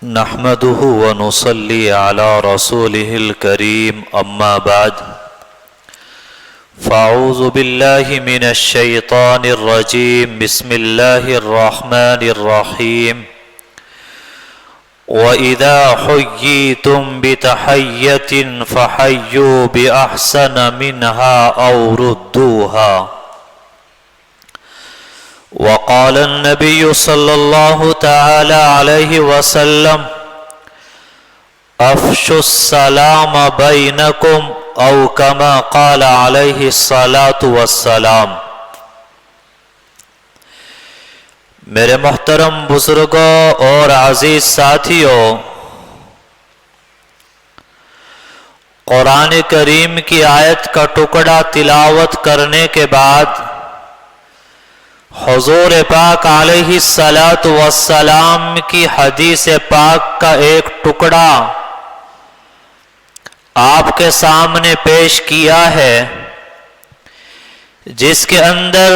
نحمده ونصلي على رسوله الكريم أما بعد فأعوذ بالله من الشيطان الرجيم بسم الله الرحمن الرحيم وإذا حييتم بتحية فحيوا بأحسن منها أو ردوها وقال النبي صلى الله تعالى عليه وسلم افشوا السلام بينكم او كما قال عليه الصلاة والسلام۔ میرے محترم بزرگوں اور عزیز ساتھیوں، قرآن کریم کی آیت کا ٹکڑا تلاوت کرنے کے بعد حضور پاک علیہ الصلاۃ والسلام کی حدیث پاک کا ایک ٹکڑا آپ کے سامنے پیش کیا ہے، جس کے اندر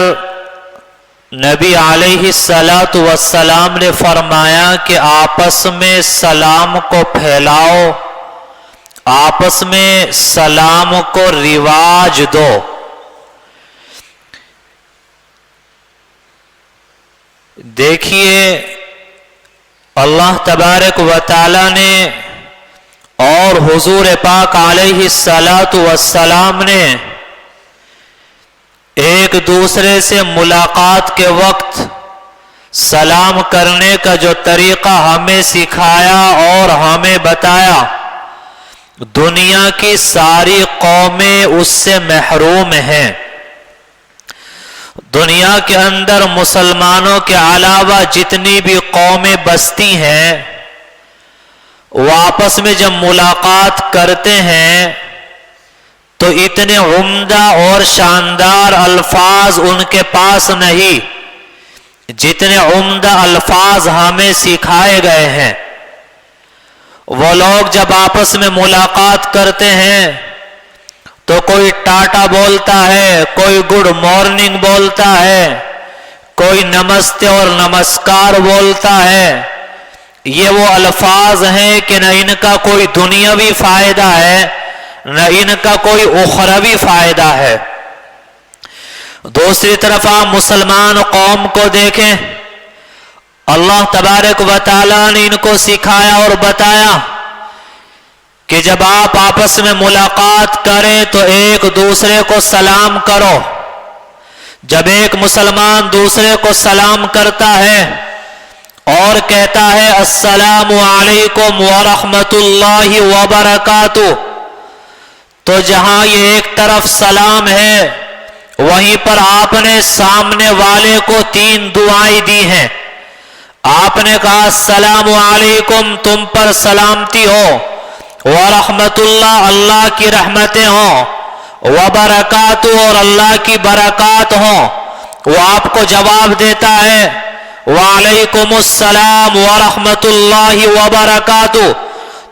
نبی علیہ الصلاۃ والسلام نے فرمایا کہ آپس میں سلام کو پھیلاؤ، آپس میں سلام کو رواج دو۔ دیکھیے اللہ تبارک و تعالی نے اور حضور پاک علیہ الصلاۃ والسلام نے ایک دوسرے سے ملاقات کے وقت سلام کرنے کا جو طریقہ ہمیں سکھایا اور ہمیں بتایا، دنیا کی ساری قومیں اس سے محروم ہیں۔ دنیا کے اندر مسلمانوں کے علاوہ جتنی بھی قومیں بستی ہیں، وہ آپس میں جب ملاقات کرتے ہیں تو اتنے عمدہ اور شاندار الفاظ ان کے پاس نہیں جتنے عمدہ الفاظ ہمیں سکھائے گئے ہیں۔ وہ لوگ جب آپس میں ملاقات کرتے ہیں تو کوئی ٹاٹا بولتا ہے، کوئی گڈ مارننگ بولتا ہے، کوئی نمستے اور نمسکار بولتا ہے۔ یہ وہ الفاظ ہیں کہ نہ ان کا کوئی دنیاوی فائدہ ہے نہ ان کا کوئی اخروی فائدہ ہے۔ دوسری طرف آپ مسلمان قوم کو دیکھیں، اللہ تبارک و تعالیٰ نے ان کو سکھایا اور بتایا کہ جب آپ آپس میں ملاقات کریں تو ایک دوسرے کو سلام کرو۔ جب ایک مسلمان دوسرے کو سلام کرتا ہے اور کہتا ہے السلام علیکم ورحمۃ اللہ وبرکاتہ، تو جہاں یہ ایک طرف سلام ہے، وہیں پر آپ نے سامنے والے کو 3 دعائیں دی ہیں۔ آپ نے کہا السلام علیکم، تم پر سلامتی ہو، ورحمت اللہ، اللہ کی رحمتیں ہوں، وبرکاتہ، اور اللہ کی برکات ہوں۔ وہ آپ کو جواب دیتا ہے وعلیکم السلام ورحمت اللہ وبرکاتہ،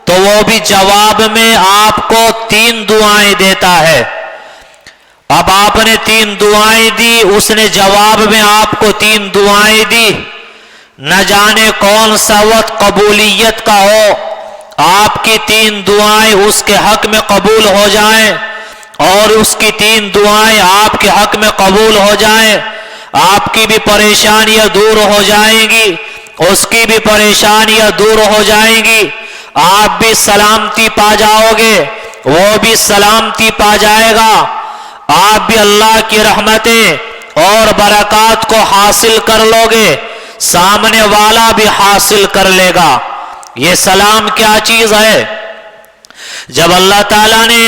تو وہ بھی جواب میں آپ کو 3 دعائیں دیتا ہے۔ اب آپ نے 3 دعائیں دی، اس نے جواب میں آپ کو 3 دعائیں دی۔ نہ جانے کون سا وقت قبولیت کا ہو، آپ کی 3 دعائیں اس کے حق میں قبول ہو جائیں اور اس کی 3 دعائیں آپ کے حق میں قبول ہو جائیں، آپ کی بھی پریشانیاں دور ہو جائیں گی، اس کی بھی پریشانیاں دور ہو جائیں گی، آپ بھی سلامتی پا جاؤ گے، وہ بھی سلامتی پا جائے گا، آپ بھی اللہ کی رحمتیں اور برکات کو حاصل کر لو گے، سامنے والا بھی حاصل کر لے گا۔ یہ سلام کیا چیز ہے؟ جب اللہ تعالیٰ نے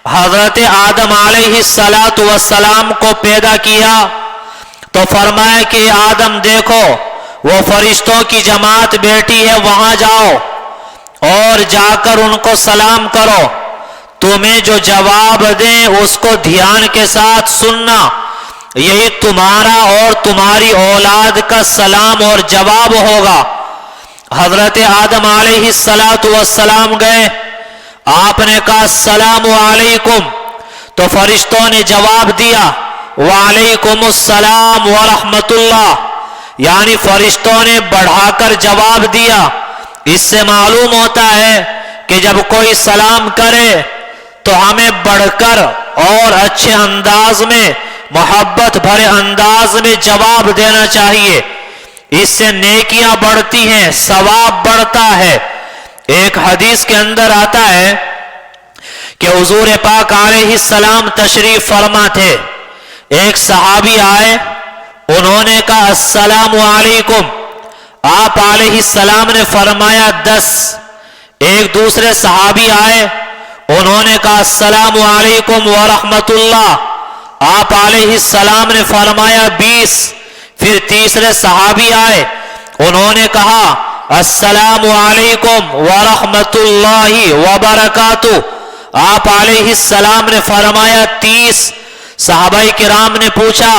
حضرت آدم علیہ السلام کو پیدا کیا تو فرمایا کہ آدم دیکھو، وہ فرشتوں کی جماعت بیٹھی ہے، وہاں جاؤ اور جا کر ان کو سلام کرو، تمہیں جو جواب دیں اس کو دھیان کے ساتھ سننا، یہی تمہارا اور تمہاری اولاد کا سلام اور جواب ہوگا۔ حضرت آدم علیہ السلام گئے، آپ نے کہا السلام علیکم، تو فرشتوں نے جواب دیا وعلیکم السلام ورحمت اللہ، یعنی فرشتوں نے بڑھا کر جواب دیا اس سے معلوم ہوتا ہے کہ جب کوئی سلام کرے تو ہمیں بڑھ کر اور اچھے انداز میں، محبت بھرے انداز میں جواب دینا چاہیے. اس سے نیکیاں بڑھتی ہیں، ثواب بڑھتا ہے. ایک حدیث کے اندر آتا ہے کہ حضور پاک علیہ السلام تشریف فرما تھے. ایک صحابی آئے، انہوں نے کہا السلام علیکم. آپ علیہ السلام نے فرمایا 10. ایک دوسرے صحابی آئے، انہوں نے کہا السلام علیکم ورحمۃ اللہ. آپ علیہ السلام نے فرمایا 20. پھر تیسرے صحابی آئے، انہوں نے کہا السلام علیکم ورحمۃ اللہ وبرکاتہ. آپ علیہ السلام نے فرمایا 30. صحابہ کرام نے پوچھا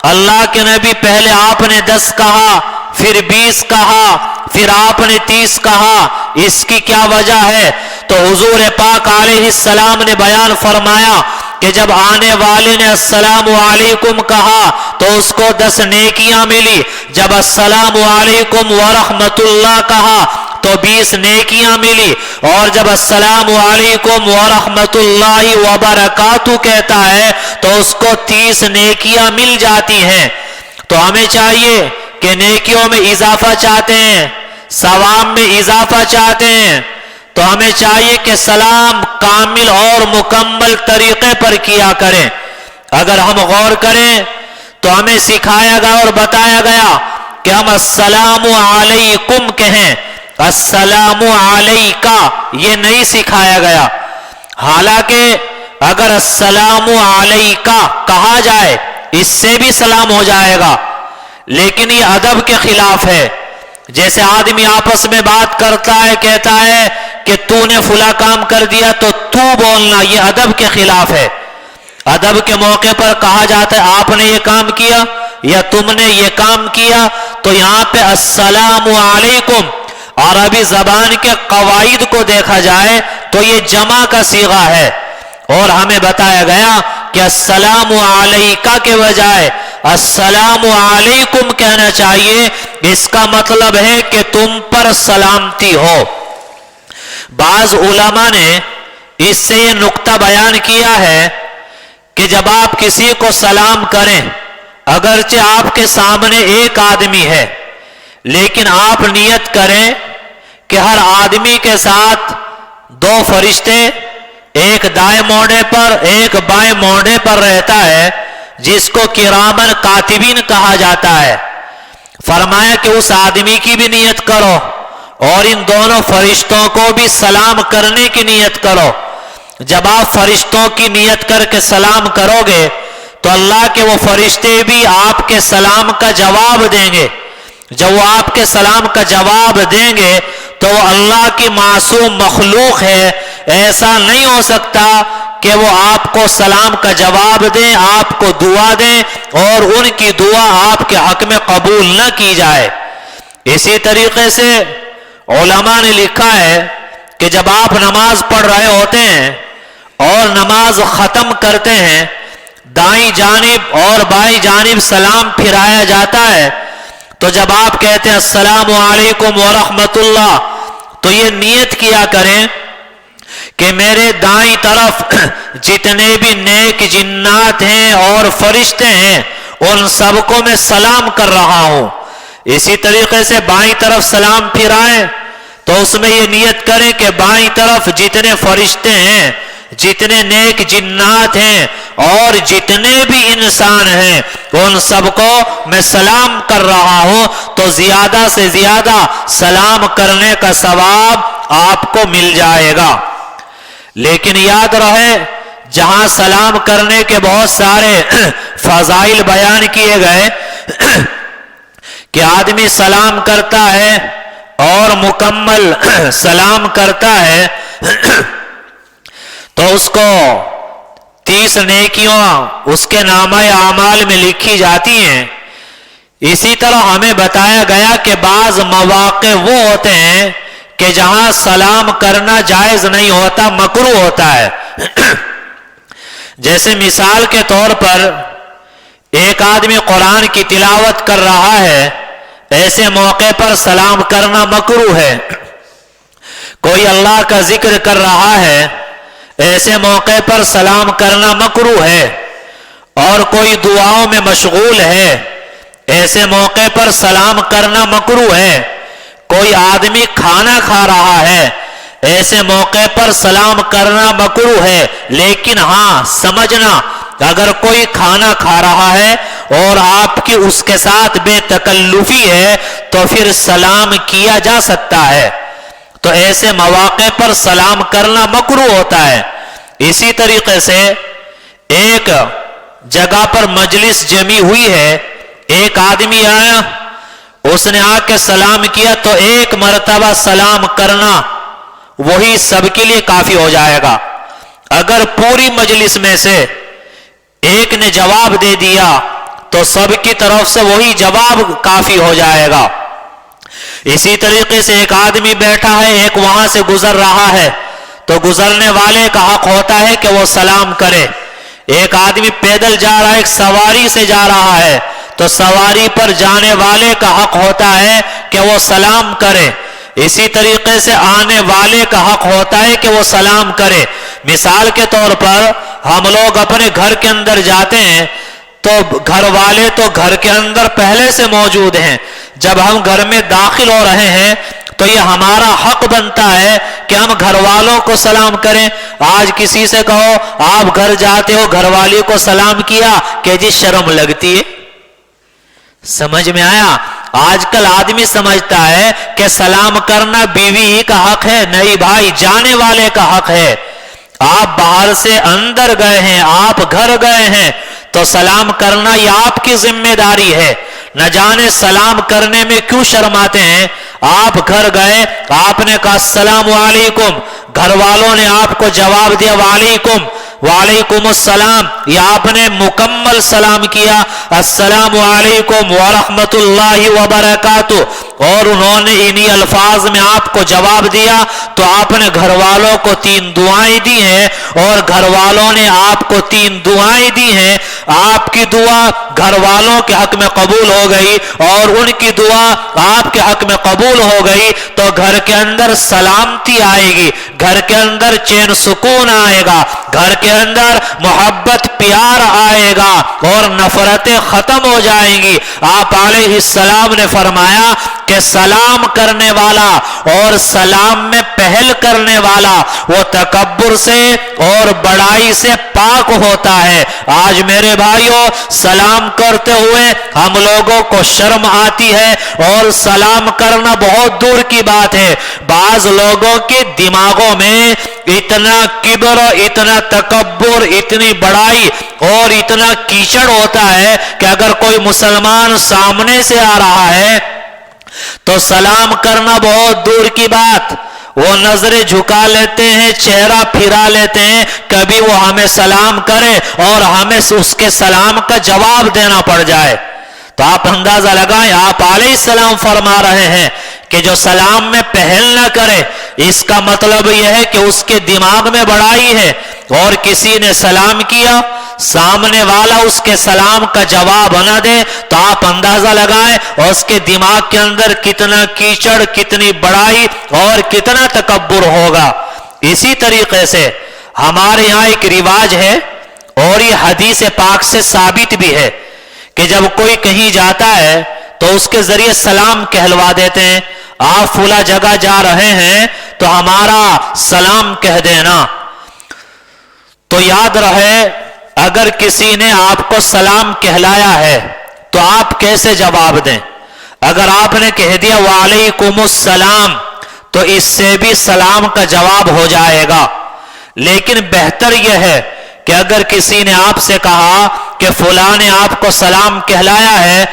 اللہ کے نبی، پہلے آپ نے 10 کہا، پھر 20 کہا، پھر آپ نے 30 کہا، اس کی کیا وجہ ہے؟ تو حضور پاک علیہ السلام نے بیان فرمایا کہ جب آنے والے نے السلام علیکم کہا تو اس کو 10 نیکیاں ملی. جب السلام علیکم ورحمۃ اللہ کہا تو 20 نیکیاں ملی. اور جب السلام علیکم ورحمۃ اللہ وبرکاتہ کہتا ہے تو اس کو 30 نیکیاں مل جاتی ہیں. تو ہمیں چاہیے کہ نیکیوں میں اضافہ چاہتے ہیں، ثواب میں اضافہ چاہتے ہیں، تو ہمیں چاہیے کہ سلام کامل اور مکمل طریقے پر کیا کریں. اگر ہم غور کریں تو ہمیں سکھایا گیا اور بتایا گیا کہ ہم السلام علیکم کہیں، السلام علیکہ یہ نہیں سکھایا گیا. حالانکہ اگر السلام علیکہ کہا جائے اس سے بھی سلام ہو جائے گا، لیکن یہ ادب کے خلاف ہے. جیسے آدمی آپس میں بات کرتا ہے، کہتا ہے کہ تو نے فلاں کام کر دیا تو تو بولنا، یہ ادب کے خلاف ہے. ادب کے موقع پر کہا جاتا ہے آپ نے یہ کام کیا یا تم نے یہ کام کیا. تو یہاں پہ السلام علیکم عربی زبان کے قواعد کو دیکھا جائے تو یہ جمع کا صیغہ ہے، اور ہمیں بتایا گیا کہ السلام علیکہ کے بجائے السلام علیکم کہنا چاہیے. اس کا مطلب ہے کہ تم پر سلامتی ہو. بعض علماء نے اس سے یہ نقطہ بیان کیا ہے کہ جب آپ کسی کو سلام کریں، اگرچہ آپ کے سامنے ایک آدمی ہے، لیکن آپ نیت کریں کہ ہر آدمی کے ساتھ 2 فرشتے، ایک دائیں موڑے پر ایک بائیں موڑے پر رہتا ہے، جس کو کرامن کاتبین کہا جاتا ہے. فرمایا کہ اس آدمی کی بھی نیت کرو اور ان دونوں فرشتوں کو بھی سلام کرنے کی نیت کرو. جب آپ فرشتوں کی نیت کر کے سلام کرو گے تو اللہ کے وہ فرشتے بھی آپ کے سلام کا جواب دیں گے. جب وہ آپ کے سلام کا جواب دیں گے تو وہ اللہ کی معصوم مخلوق ہے، ایسا نہیں ہو سکتا کہ وہ آپ کو سلام کا جواب دیں، آپ کو دعا دیں اور ان کی دعا آپ کے حق میں قبول نہ کی جائے. اسی طریقے سے علماء نے لکھا ہے کہ جب آپ نماز پڑھ رہے ہوتے ہیں اور نماز ختم کرتے ہیں، دائیں جانب اور بائیں جانب سلام پھرایا جاتا ہے. تو جب آپ کہتے ہیں السلام علیکم ورحمۃ اللہ تو یہ نیت کیا کریں کہ میرے دائیں طرف جتنے بھی نیک جنات ہیں اور فرشتے ہیں ان سب کو میں سلام کر رہا ہوں. اسی طریقے سے بائیں طرف سلام پھرائیں تو اس میں یہ نیت کریں کہ بائیں طرف جتنے فرشتے ہیں، جتنے نیک جنات ہیں اور جتنے بھی انسان ہیں ان سب کو میں سلام کر رہا ہوں. تو زیادہ سے زیادہ سلام کرنے کا ثواب آپ کو مل جائے گا. لیکن یاد رہے جہاں سلام کرنے کے بہت سارے فضائل بیان کیے گئے کہ آدمی سلام کرتا ہے اور مکمل سلام کرتا ہے تو اس کو 30 نیکیاں اس کے نامہ اعمال میں لکھی جاتی ہیں. اسی طرح ہمیں بتایا گیا کہ بعض مواقع وہ ہوتے ہیں کہ جہاں سلام کرنا جائز نہیں ہوتا، مکروہ ہوتا ہے. جیسے مثال کے طور پر ایک آدمی قرآن کی تلاوت کر رہا ہے، ایسے موقع پر سلام کرنا مکروہ ہے. کوئی اللہ کا ذکر کر رہا ہے ایسے موقع پر سلام کرنا مکروہ ہے، اور کوئی دعاؤں میں مشغول ہے ایسے موقع پر سلام کرنا مکروہ ہے، کوئی آدمی کھانا کھا رہا ہے ایسے موقع پر سلام کرنا مکروہ ہے، لیکن ہاں سمجھنا اگر کوئی کھانا کھا رہا ہے اور آپ کی اس کے ساتھ بے تکلفی ہے تو پھر سلام کیا جا سکتا ہے، تو ایسے مواقع پر سلام کرنا مکروہ ہوتا ہے۔ اسی طریقے سے ایک جگہ پر مجلس جمی ہوئی ہے، ایک آدمی آیا، اس نے آ کے سلام کیا تو ایک مرتبہ سلام کرنا وہی سب کے لیے کافی ہو جائے گا۔ اگر پوری مجلس میں سے ایک نے جواب دے دیا تو سب کی طرف سے وہی جواب کافی ہو جائے گا۔ اسی طریقے سے ایک آدمی بیٹھا ہے، ایک وہاں سے گزر رہا ہے تو گزرنے والے کا حق ہوتا ہے کہ وہ سلام کرے۔ ایک آدمی پیدل جا رہا ہے، ایک سواری سے جا رہا ہے تو سواری پر جانے والے کا حق ہوتا ہے کہ وہ سلام کرے۔ اسی طریقے سے آنے والے کا حق ہوتا ہے کہ وہ سلام کرے۔ مثال کے طور پر ہم لوگ اپنے گھر کے اندر جاتے ہیں تو گھر والے تو گھر کے اندر پہلے سے موجود ہیں، جب ہم گھر میں داخل ہو رہے ہیں تو یہ ہمارا حق بنتا ہے کہ ہم گھر والوں کو سلام کریں۔ آج کسی سے کہو آپ گھر جاتے ہو گھر والی کو سلام کیا کہ جی شرم لگتی ہے۔ سمجھ میں آیا؟ آج کل آدمی سمجھتا ہے کہ سلام کرنا بیوی ہی کا حق ہے، نہیں بھائی، جانے والے کا حق ہے۔ آپ باہر سے اندر گئے ہیں، آپ گھر گئے ہیں تو سلام کرنا یہ آپ کی ذمہ داری ہے۔ نہ جانے سلام کرنے میں کیوں شرماتے ہیں۔ آپ گھر گئے، آپ نے کہا السلام علیکم، گھر والوں نے آپ کو جواب دیا وعلیکم وعلیکم السلام، یا آپ نے مکمل سلام کیا السلام علیکم ورحمۃ اللہ وبرکاتہ، اور انہوں نے انہی الفاظ میں آپ کو جواب دیا تو آپ نے گھر والوں کو 3 دعائیں دی ہیں، اور گھر والوں نے آپ کو 3 دعائیں دی ہیں۔ آپ کی دعا گھر والوں کے حق میں قبول ہو گئی اور ان کی دعا آپ کے حق میں قبول ہو گئی، تو گھر کے اندر سلامتی آئے گی، گھر کے اندر چین سکون آئے گا، گھر کے اندر محبت پیار آئے گا اور نفرتیں ختم ہو جائیں گی۔ آپ علیہ السلام نے فرمایا کہ سلام کرنے والا اور سلام میں پہل کرنے والا وہ تکبر سے اور بڑائی سے پاک ہوتا ہے۔ آج میرے بھائیوں سلام کرتے ہوئے ہم لوگوں کو شرم آتی ہے اور سلام کرنا بہت دور کی بات ہے۔ بعض لوگوں کے دماغوں میں اتنا کبر، اتنا تکبر، اتنی بڑائی اور اتنا کیچڑ ہوتا ہے کہ اگر کوئی مسلمان سامنے سے آ رہا ہے تو سلام کرنا بہت دور کی بات، وہ نظریں جھکا لیتے ہیں، چہرہ پھرا لیتے ہیں، کبھی وہ ہمیں سلام کرے اور ہمیں اس کے سلام کا جواب دینا پڑ جائے۔ تو آپ اندازہ لگائیں، آپ علیہ السلام فرما رہے ہیں کہ جو سلام میں پہل نہ کرے، اس کا مطلب یہ ہے کہ اس کے دماغ میں بڑائی ہے، اور کسی نے سلام کیا، سامنے والا اس کے سلام کا جواب نہ دے تو آپ اندازہ لگائیں اور اس کے دماغ کے اندر کتنا کیچڑ، کتنی بڑائی اور کتنا تکبر ہوگا۔ اسی طریقے سے ہمارے یہاں ایک رواج ہے اور یہ حدیث پاک سے ثابت بھی ہے کہ جب کوئی کہیں جاتا ہے تو اس کے ذریعے سلام کہلوا دیتے ہیں، آپ فلاں جگہ جا رہے ہیں تو ہمارا سلام کہہ دینا۔ تو یاد رہے اگر کسی نے آپ کو سلام کہلایا ہے تو آپ کیسے جواب دیں۔ اگر آپ نے کہہ دیا وعلیکم السلام تو اس سے بھی سلام کا جواب ہو جائے گا، لیکن بہتر یہ ہے کہ اگر کسی نے آپ سے کہا کہ فلاں نے آپ کو سلام کہلایا ہے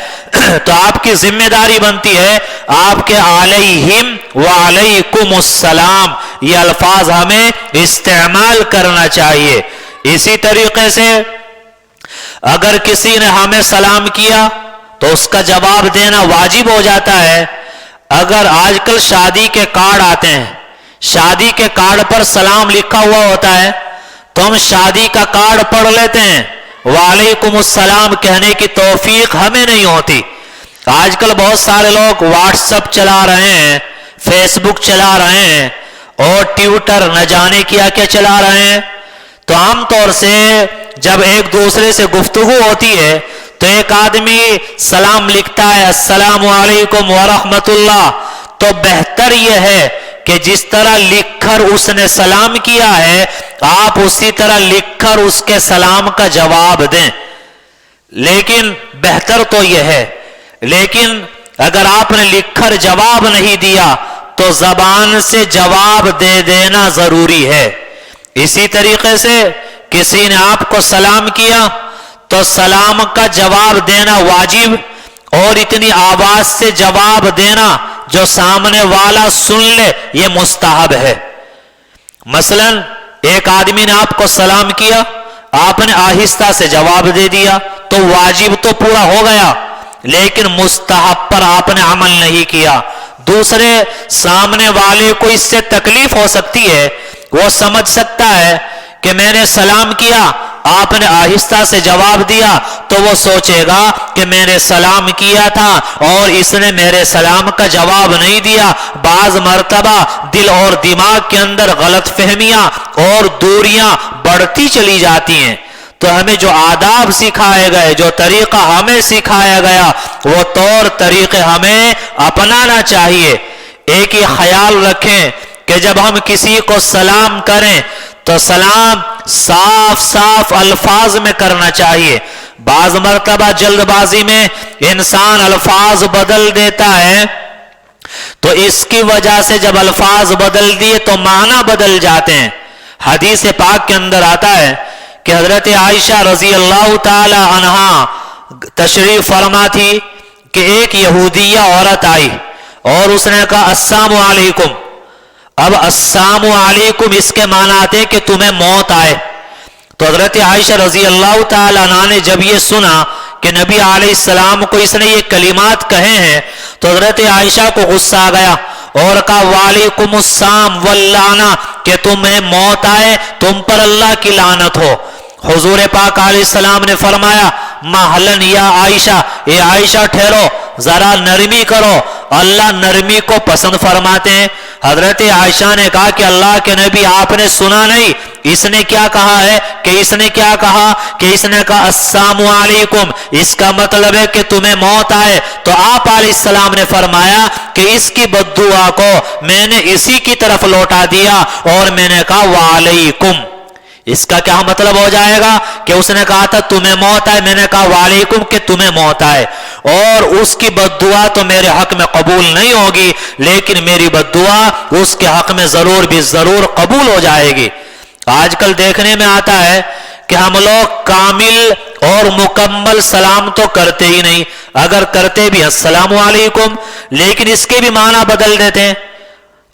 تو آپ کی ذمہ داری بنتی ہے آپ کے علیہم وعلیکم السلام یہ الفاظ ہمیں استعمال کرنا چاہیے۔ اسی طریقے سے اگر کسی نے ہمیں سلام کیا تو اس کا جواب دینا واجب ہو جاتا ہے۔ اگر آج کل شادی کے کارڈ آتے ہیں، شادی کے کارڈ پر سلام لکھا ہوا ہوتا ہے تو ہم شادی کا کارڈ پڑھ لیتے ہیں، وعلیکم السلام کہنے کی توفیق ہمیں نہیں ہوتی۔ آج کل بہت سارے لوگ واٹس ایپ چلا رہے ہیں، فیس بک چلا رہے ہیں اور ٹیوٹر نہ جانے کیا کیا چلا رہے ہیں. تو عام طور سے جب ایک دوسرے سے گفتگو ہوتی ہے تو ایک آدمی سلام لکھتا ہے السلام علیکم ورحمۃ اللہ، تو بہتر یہ ہے کہ جس طرح لکھ کر اس نے سلام کیا ہے آپ اسی طرح لکھ کر اس کے سلام کا جواب دیں. لیکن بہتر تو یہ ہے، لیکن اگر آپ نے لکھ کر جواب نہیں دیا تو زبان سے جواب دے دینا ضروری ہے. اسی طریقے سے کسی نے آپ کو سلام کیا تو سلام کا جواب دینا واجب، اور اتنی آواز سے جواب دینا جو سامنے والا سن لے یہ مستحب ہے. مثلا ایک آدمی نے آپ کو سلام کیا، آپ نے آہستہ سے جواب دے دیا تو واجب تو پورا ہو گیا، لیکن مستحب پر آپ نے عمل نہیں کیا. دوسرے سامنے والے کو اس سے تکلیف ہو سکتی ہے، وہ سمجھ سکتا ہے کہ میں نے سلام کیا، آپ نے آہستہ سے جواب دیا تو وہ سوچے گا کہ میں نے سلام کیا تھا اور اس نے میرے سلام کا جواب نہیں دیا. بعض مرتبہ دل اور دماغ کے اندر غلط فہمیاں اور دوریاں بڑھتی چلی جاتی ہیں. تو ہمیں جو آداب سکھائے گئے، جو طریقہ ہمیں سکھایا گیا، وہ طور طریقے ہمیں اپنانا چاہیے. ایک ہی خیال رکھیں کہ جب ہم کسی کو سلام کریں تو سلام صاف صاف الفاظ میں کرنا چاہیے. بعض مرتبہ جلد بازی میں انسان الفاظ بدل دیتا ہے، تو اس کی وجہ سے جب الفاظ بدل دیے تو معنی بدل جاتے ہیں. حدیث پاک کے اندر آتا ہے کہ حضرت عائشہ رضی اللہ تعالی عنہا تشریف فرما تھی کہ ایک یہودیہ عورت آئی اور اس نے کہا السلام علیکم. اب السلام علیکم اس کے معنی آتے کہ تمہیں موت آئے. تو حضرت عائشہ رضی اللہ تعالی عنہ نے جب یہ سنا کہ نبی علیہ السلام کو اس نے یہ کلمات کہے ہیں تو حضرت عائشہ کو غصہ آ گیا اور کہا وعلیکم السلام واللعنہ، کہ تمہیں موت آئے، تم پر اللہ کی لعنت ہو. حضور پاک علیہ السلام نے فرمایا مہلن یا عائشہ، اے عائشہ ٹھہرو، ذرا نرمی کرو، اللہ نرمی کو پسند فرماتے ہیں. حضرت عائشہ نے کہا کہ اللہ کے نبی آپ نے سنا نہیں اس نے کیا کہا ہے، کہ اس نے کیا کہا، کہ اس نے کہا السلام علیکم، اس کا مطلب ہے کہ تمہیں موت آئے. تو آپ علیہ السلام نے فرمایا کہ اس کی بد دعا کو میں نے اسی کی طرف لوٹا دیا اور میں نے کہا وعلیکم. اس کا کیا مطلب ہو جائے گا کہ اس نے کہا تھا تمہیں موت آئے، میں نے کہا وعلیکم کہ تمہیں موت آئے، اور اس کی بد دعا تو میرے حق میں قبول نہیں ہوگی، لیکن میری بد دعا اس کے حق میں ضرور بھی ضرور قبول ہو جائے گی. آج کل دیکھنے میں آتا ہے کہ ہم لوگ کامل اور مکمل سلام تو کرتے ہی نہیں، اگر کرتے بھی السلام علیکم لیکن اس کے بھی معنی بدل دیتے ہیں،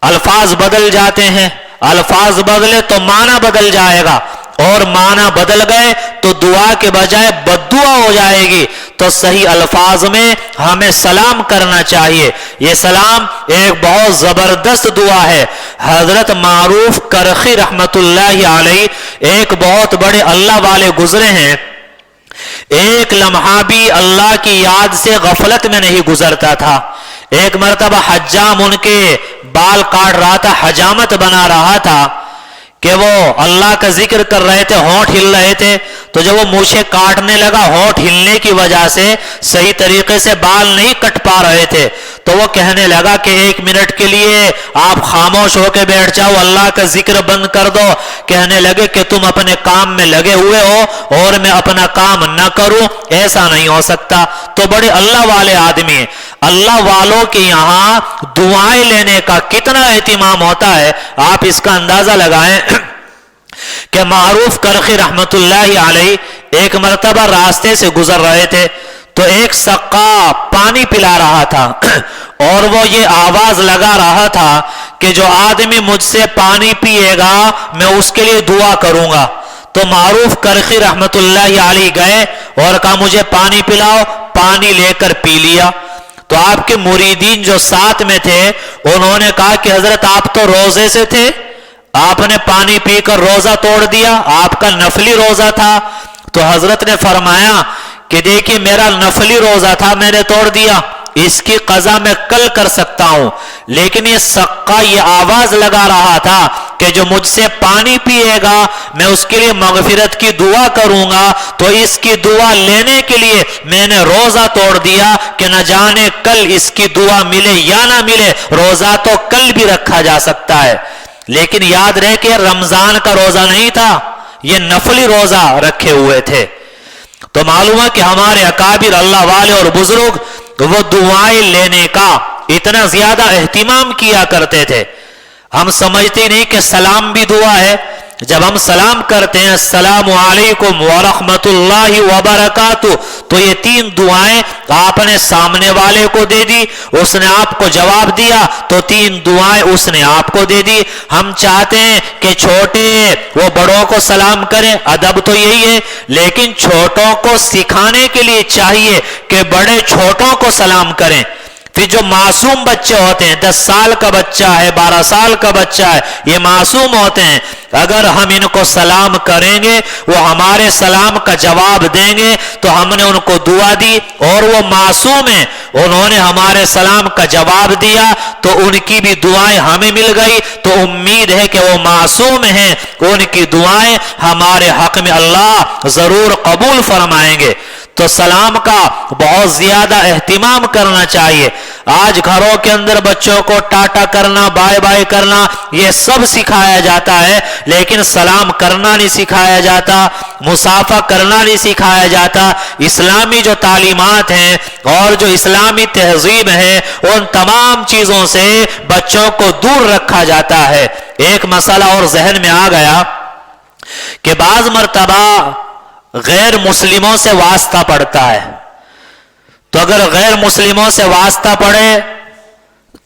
الفاظ بدل جاتے ہیں. الفاظ بدلے تو معنی بدل جائے گا، اور معنی بدل گئے تو دعا کے بجائے بد دعا ہو جائے گی. تو صحیح الفاظ میں ہمیں سلام کرنا چاہیے. یہ سلام ایک بہت زبردست دعا ہے. حضرت معروف کرخی رحمت اللہ علیہ ایک بہت بڑے اللہ والے گزرے ہیں، ایک لمحہ بھی اللہ کی یاد سے غفلت میں نہیں گزرتا تھا. ایک مرتبہ حجام ان کے بال کاٹ رہا تھا، حجامت بنا رہا تھا کہ وہ اللہ کا ذکر کر رہے تھے، ہونٹ ہل رہے تھے. تو جب وہ مونچھیں کاٹنے لگا ہونٹ ہلنے کی وجہ سے صحیح طریقے سے بال نہیں کٹ پا رہے تھے، تو وہ کہنے لگا کہ 1 منٹ کے لیے آپ خاموش ہو کے بیٹھ جاؤ، اللہ کا ذکر بند کر دو. کہنے لگے کہ تم اپنے کام میں لگے ہوئے ہو اور میں اپنا کام نہ کروں، ایسا نہیں ہو سکتا. تو بڑے اللہ والے آدمی ہیں. اللہ والوں کے یہاں دعائیں لینے کا کتنا اہتمام ہوتا ہے، آپ اس کا اندازہ لگائیں کہ معروف کرخی رحمت اللہ علیہ ایک مرتبہ راستے سے گزر رہے تھے تو ایک سقا پانی پلا رہا تھا اور وہ یہ آواز لگا رہا تھا کہ جو آدمی مجھ سے پانی پیے گا میں اس کے لیے دعا کروں گا. تو معروف کرخی رحمت اللہ علیہ گئے اور کہا مجھے پانی پلاؤ، پانی لے کر پی لیا. تو آپ کے مریدین جو ساتھ میں تھے انہوں نے کہا کہ حضرت آپ تو روزے سے تھے، آپ نے پانی پی کر روزہ توڑ دیا، آپ کا نفلی روزہ تھا. تو حضرت نے فرمایا کہ دیکھیے میرا نفلی روزہ تھا، میں نے توڑ دیا، اس کی قضا میں کل کر سکتا ہوں، لیکن یہ سقا یہ آواز لگا رہا تھا کہ جو مجھ سے پانی پیے گا میں اس کے لیے مغفرت کی دعا کروں گا، تو اس کی دعا لینے کے لیے میں نے روزہ توڑ دیا کہ نہ جانے کل اس کی دعا ملے یا نہ ملے، روزہ تو کل بھی رکھا جا سکتا ہے۔ لیکن یاد رہے کہ رمضان کا روزہ نہیں تھا، یہ نفلی روزہ رکھے ہوئے تھے۔ تو معلوم ہے کہ ہمارے اکابر اللہ والے اور بزرگ وہ دعائیں لینے کا اتنا زیادہ اہتمام کیا کرتے تھے۔ ہم سمجھتے نہیں کہ سلام بھی دعا ہے۔ جب ہم سلام کرتے ہیں السلام علیکم ورحمۃ اللہ وبرکاتہ، تو یہ 3 دعائیں آپ نے سامنے والے کو دے دی، اس نے آپ کو جواب دیا تو 3 دعائیں اس نے آپ کو دے دی۔ ہم چاہتے ہیں کہ چھوٹے وہ بڑوں کو سلام کریں، ادب تو یہی ہے، لیکن چھوٹوں کو سکھانے کے لیے چاہیے کہ بڑے چھوٹوں کو سلام کریں۔ پھر جو معصوم بچے ہوتے ہیں، 10 سال کا بچہ ہے، 12 سال کا بچہ ہے، یہ معصوم ہوتے ہیں، اگر ہم ان کو سلام کریں گے وہ ہمارے سلام کا جواب دیں گے تو ہم نے ان کو دعا دی، اور وہ معصوم ہیں، انہوں نے ہمارے سلام کا جواب دیا تو ان کی بھی دعائیں ہمیں مل گئی، تو امید ہے کہ وہ معصوم ہیں، ان کی دعائیں ہمارے حق میں اللہ ضرور قبول فرمائیں گے۔ تو سلام کا بہت زیادہ اہتمام کرنا چاہیے۔ آج گھروں کے اندر بچوں کو ٹاٹا کرنا، بائے بائے کرنا، یہ سب سکھایا جاتا ہے، لیکن سلام کرنا نہیں سکھایا جاتا، مصافحہ کرنا نہیں سکھایا جاتا۔ اسلامی جو تعلیمات ہیں اور جو اسلامی تہذیب ہے، ان تمام چیزوں سے بچوں کو دور رکھا جاتا ہے۔ ایک مسئلہ اور ذہن میں آ گیا کہ بعض مرتبہ غیر مسلموں سے واسطہ پڑتا ہے، تو اگر غیر مسلموں سے واسطہ پڑے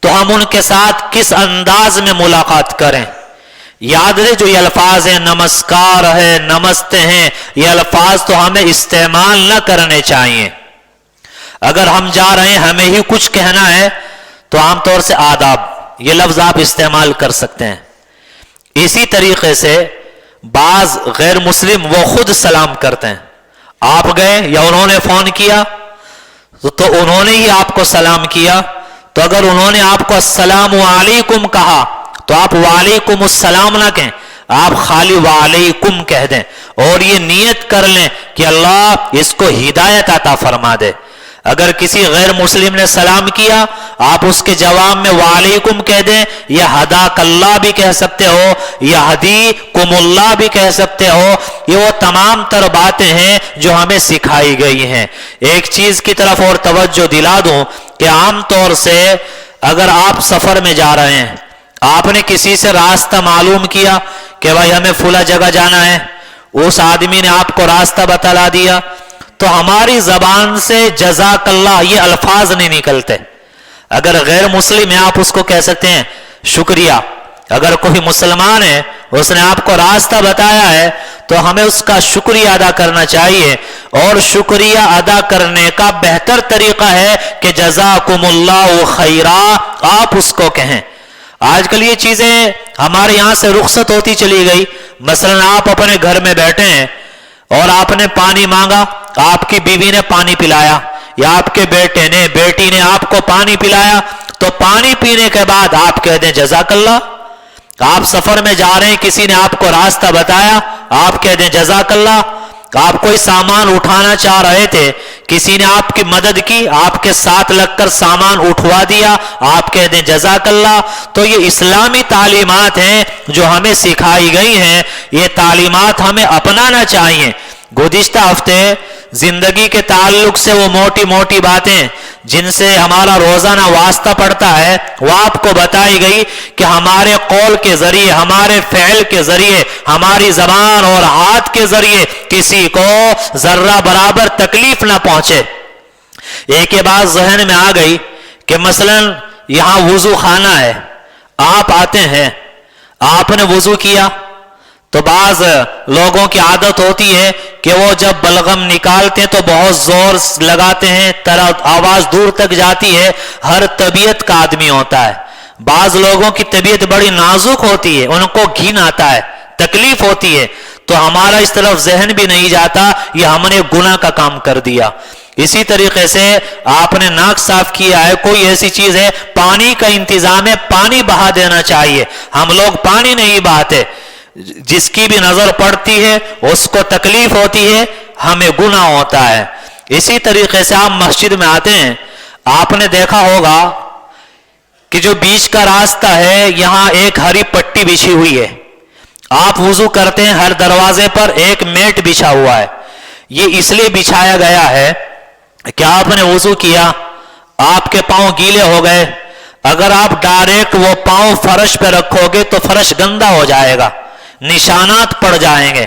تو ہم ان کے ساتھ کس انداز میں ملاقات کریں۔ یاد رہے جو یہ الفاظ ہیں، نمسکار ہے، نمستے ہیں، یہ الفاظ تو ہمیں استعمال نہ کرنے چاہیے۔ اگر ہم جا رہے ہیں ہمیں ہی کچھ کہنا ہے تو عام طور سے آداب یہ لفظ آپ استعمال کر سکتے ہیں۔ اسی طریقے سے بعض غیر مسلم وہ خود سلام کرتے ہیں، آپ گئے یا انہوں نے فون کیا تو انہوں نے ہی آپ کو سلام کیا، تو اگر انہوں نے آپ کو السلام علیکم کہا تو آپ وعلیکم السلام نہ کہیں، آپ خالی وعلیکم کہہ دیں، اور یہ نیت کر لیں کہ اللہ اس کو ہدایت عطا فرما دے۔ اگر کسی غیر مسلم نے سلام کیا آپ اس کے جواب میں وعلیکم کہہ دیں، یا ہداک اللہ بھی کہہ سکتے ہو، یا ہدیکم اللہ بھی کہہ سکتے ہو، یہ وہ تمام تر باتیں ہیں جو ہمیں سکھائی گئی ہیں۔ ایک چیز کی طرف اور توجہ دلا دوں کہ عام طور سے اگر آپ سفر میں جا رہے ہیں، آپ نے کسی سے راستہ معلوم کیا کہ بھائی ہمیں فلاں جگہ جانا ہے، اس آدمی نے آپ کو راستہ بتلا دیا، تو ہماری زبان سے جزاک اللہ یہ الفاظ نہیں نکلتے۔ اگر غیر مسلم ہے آپ اس کو کہہ سکتے ہیں شکریہ۔ اگر کوئی مسلمان ہے اس نے آپ کو راستہ بتایا ہے تو ہمیں اس کا شکریہ ادا کرنا چاہیے، اور شکریہ ادا کرنے کا بہتر طریقہ ہے کہ جزاکم اللہ خیرا آپ اس کو کہیں۔ آج کل یہ چیزیں ہمارے یہاں سے رخصت ہوتی چلی گئی۔ مثلا آپ اپنے گھر میں بیٹھے ہیں اور آپ نے پانی مانگا، آپ کی بیوی نے پانی پلایا، یا آپ کے بیٹے نے بیٹی نے آپ کو پانی پلایا، تو پانی پینے کے بعد آپ کہہ دیں جزاک اللہ۔ آپ سفر میں جا رہے ہیں، کسی نے آپ کو راستہ بتایا، آپ کہہ دیں جزاک اللہ۔ آپ کوئی سامان اٹھانا چاہ رہے تھے، کسی نے آپ کی مدد کی، آپ کے ساتھ لگ کر سامان اٹھوا دیا، آپ کہہ دیں جزاک اللہ۔ تو یہ اسلامی تعلیمات ہیں جو ہمیں سکھائی گئی ہیں، یہ تعلیمات ہمیں اپنانا چاہیے۔ گزشتہ ہفتے زندگی کے تعلق سے وہ موٹی موٹی باتیں جن سے ہمارا روزانہ واسطہ پڑتا ہے وہ آپ کو بتائی گئی کہ ہمارے قول کے ذریعے، ہمارے فعل کے ذریعے، ہماری زبان اور ہاتھ کے ذریعے کسی کو ذرہ برابر تکلیف نہ پہنچے۔ ایک یہ بات ذہن میں آ گئی کہ مثلا یہاں وضو خانہ ہے، آپ آتے ہیں، آپ نے وضو کیا تو بعض لوگوں کی عادت ہوتی ہے کہ وہ جب بلغم نکالتے ہیں تو بہت زور لگاتے ہیں، آواز دور تک جاتی ہے۔ ہر طبیعت کا آدمی ہوتا ہے، بعض لوگوں کی طبیعت بڑی نازک ہوتی ہے، ان کو گھن آتا ہے، تکلیف ہوتی ہے، تو ہمارا اس طرف ذہن بھی نہیں جاتا یہ ہم نے گناہ کا کام کر دیا۔ اسی طریقے سے آپ نے ناک صاف کیا ہے، کوئی ایسی چیز ہے، پانی کا انتظام ہے، پانی بہا دینا چاہیے. ہم لوگ پانی نہیں بہاتے، جس کی بھی نظر پڑتی ہے اس کو تکلیف ہوتی ہے، ہمیں گناہ ہوتا ہے. اسی طریقے سے آپ مسجد میں آتے ہیں، آپ نے دیکھا ہوگا کہ جو بیچ کا راستہ ہے یہاں ایک ہری پٹی بچھی ہوئی ہے. آپ وضو کرتے ہیں، ہر دروازے پر ایک میٹ بچھا ہوا ہے. یہ اس لیے بچھایا گیا ہے کہ آپ نے وضو کیا، آپ کے پاؤں گیلے ہو گئے، اگر آپ ڈائریکٹ وہ پاؤں فرش پہ رکھو گے تو فرش گندا ہو جائے گا، نشانات پڑ جائیں گے.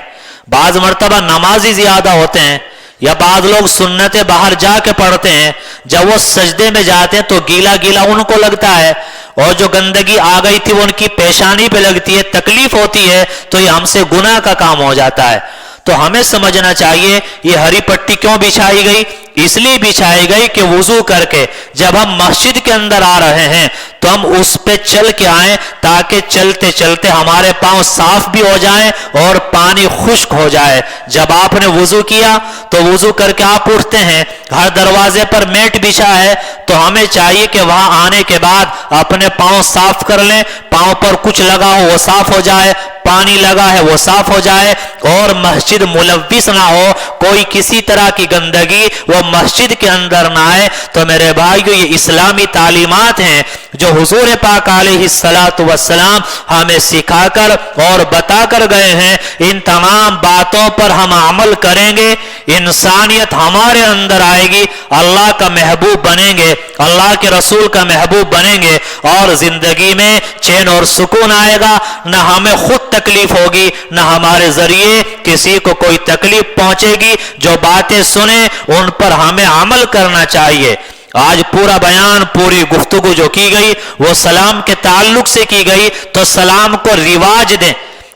بعض مرتبہ نمازی زیادہ ہوتے ہیں یا بعض لوگ سنتیں باہر جا کے پڑھتے ہیں، جب وہ سجدے میں جاتے ہیں تو گیلا گیلا ان کو لگتا ہے، اور جو گندگی آ گئی تھی وہ ان کی پیشانی پہ لگتی ہے، تکلیف ہوتی ہے، تو یہ ہم سے گناہ کا کام ہو جاتا ہے. تو ہمیں سمجھنا چاہیے یہ ہری پٹی کیوں بچھائی گئی؟ اس لیے بچھائی گئی کہ وضو کر کے جب ہم مسجد کے اندر آ رہے ہیں تو ہم اس پہ چل کے آئیں، تاکہ چلتے چلتے ہمارے پاؤں صاف بھی ہو جائیں اور پانی خشک ہو جائے. جب آپ نے وضو کیا تو وضو کر کے آپ اٹھتے ہیں، ہر دروازے پر میٹ بچھا ہے، تو ہمیں چاہیے کہ وہاں آنے کے بعد اپنے پاؤں صاف کر لیں، پاؤں پر کچھ لگا ہو وہ صاف ہو جائے، پانی لگا ہے وہ صاف ہو جائے، اور مسجد ملوث نہ ہو، کوئی کسی طرح کی گندگی وہ مسجد کے اندر نہ آئے. تو میرے بھائیو، یہ اسلامی تعلیمات ہیں جو حضور پاک علیہ السلام ہمیں سکھا کر اور بتا کر گئے ہیں. ان تمام باتوں پر ہم عمل کریں گے، انسانیت ہمارے اندر آئے گی، اللہ کا محبوب بنیں گے، اللہ کے رسول کا محبوب بنیں گے، اور زندگی میں چین اور سکون آئے گا. نہ ہمیں خود تکلیف ہوگی، نہ ہمارے ذریعے کسی کو کوئی تکلیف پہنچے گی. جو باتیں سنیں ان پر ہمیں عمل کرنا چاہیے. آج پورا بیان، پوری گفتگو جو کی گئی وہ سلام کے تعلق سے کی گئی، تو سلام کو رواج دیں.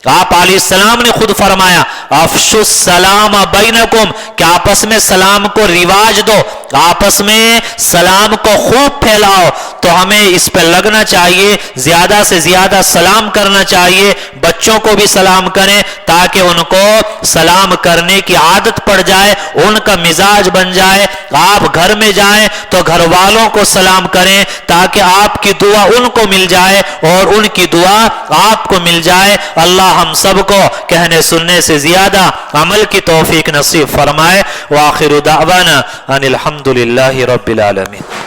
آپ علیہ السلام نے خود فرمایا افشوا السلام بینکم، کہ آپس میں سلام کو رواج دو، آپس میں سلام کو خوب پھیلاؤ. تو ہمیں اس پہ لگنا چاہیے، زیادہ سے زیادہ سلام کرنا چاہیے. بچوں کو بھی سلام کریں تاکہ ان کو سلام کرنے کی عادت پڑ جائے، ان کا مزاج بن جائے. آپ گھر میں جائیں تو گھر والوں کو سلام کریں تاکہ آپ کی دعا ان کو مل جائے اور ان کی دعا آپ کو مل جائے. اللہ ہم سب کو کہنے سننے سے زیادہ عمل کی توفیق نصیب فرمائے. وآخر دعوانا ان الحمد للہ رب العالمین.